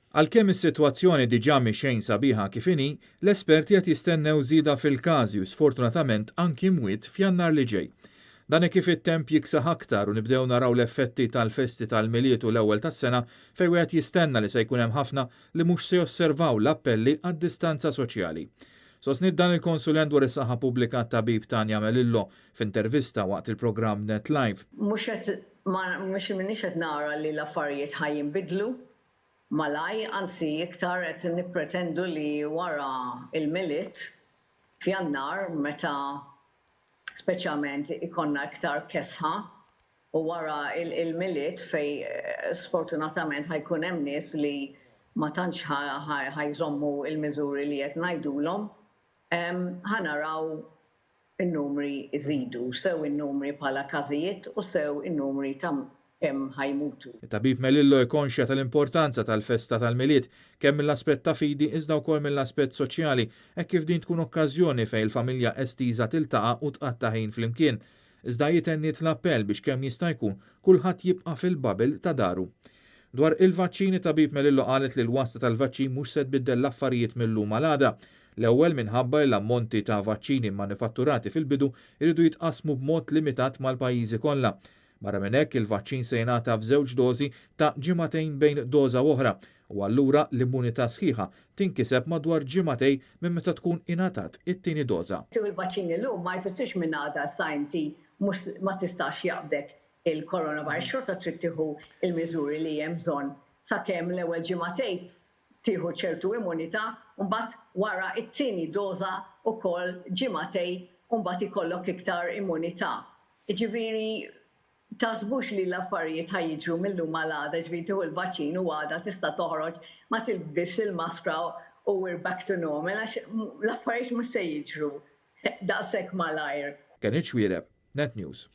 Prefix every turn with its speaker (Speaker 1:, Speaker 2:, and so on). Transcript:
Speaker 1: Għalkemm is-sitwazzjoni diġà mixejn sabiħa kif inhi, l-esperti qed jistennew żieda fil-każi u sfortunatament anki mwiet f'Jannar li ġej. Dan kif it-temp jiksaħ aktar u nibdew naraw l-effetti tal-festi tal-miliet u l-ewwel tas-sena fejn wieħed jistenna li se jkun hemm ħafna li mhux se josservaw l-appelli għad-distanza soċjali. Sostnit dan il-konsulent dwar is-saħħa pubblika tabib Tanja Melillo f'intervista waqt il-programm Net Live.
Speaker 2: Mhux minix qed nara li l-affarijiet ħajjinbidlu malaj, anzi iktar qed nippretendu li wara il-miliet f'Jannar meta speċjalment ikonna iktar kesħa u wara il-miliet fej sfortunatament ħajkun hemm nies li ma tantx ħajżommu il-miżuri li qed ngħidulhom, ħanaraw in-numri iżidu, sew in-numri bħala każijiet u sew in-numri ta' kemm ħajmutu.
Speaker 1: Tabib Melillo konxja tal-importanza tal-festa tal-miliet kemm mill-aspett ta' fidi iżda wkoll mill-aspett soċjali hekk kif din tkun okkażjoni fejn il-familja estiża tiltaqa' u tqatta' ħin flimkien. Iżda jitenniet l-appell biex kemm jista' jkun kulħadd jibqa' fil-babil ta' daru. Dwar il-vaċċini tabib Melillo qalet li l-wasta tal-vaċċin mhux se tbiddel l-affarijiet mill-lum għal għada. L-ewwel minħabba l-ammonti ta' vaċċini manifatturati fil-bidu jridu jitqasmu b'mod limitat mal-pajjiżi kollha. Barra minn hekk il-vaċċin se jingħata f'żewġ dożi ta' ġimagħtejn bejn doża oħra u allura l-immunità sħiħa tinkiseb madwar ġimagħtejn minn meta tkun ingħatat it-tieni doża.
Speaker 2: Il-vaċċin illum ma jfissirx minn għada sajnti ma tistax jaqbdek il-coronavirus, xorta trid tieħu il-miżuri li hemm bżonn sakemm l-ewwel ġimagħtejn tieħu ċertu immunità u mbagħad wara it-tieni doża wkoll ġimagħtejn u mbagħad ikollok iktar immunità. Jiġifieri taħsbux li l-affarijiet ħajjiġru mill-lum għal għada ġifieri tieħu l-vaċċin u għada tista' toħroġ ma tilbis il-maskra u we're back to normal għax l-affarijiet mhux se jiġru daqshekk malajr.
Speaker 1: Kien iċwiereb, Net News.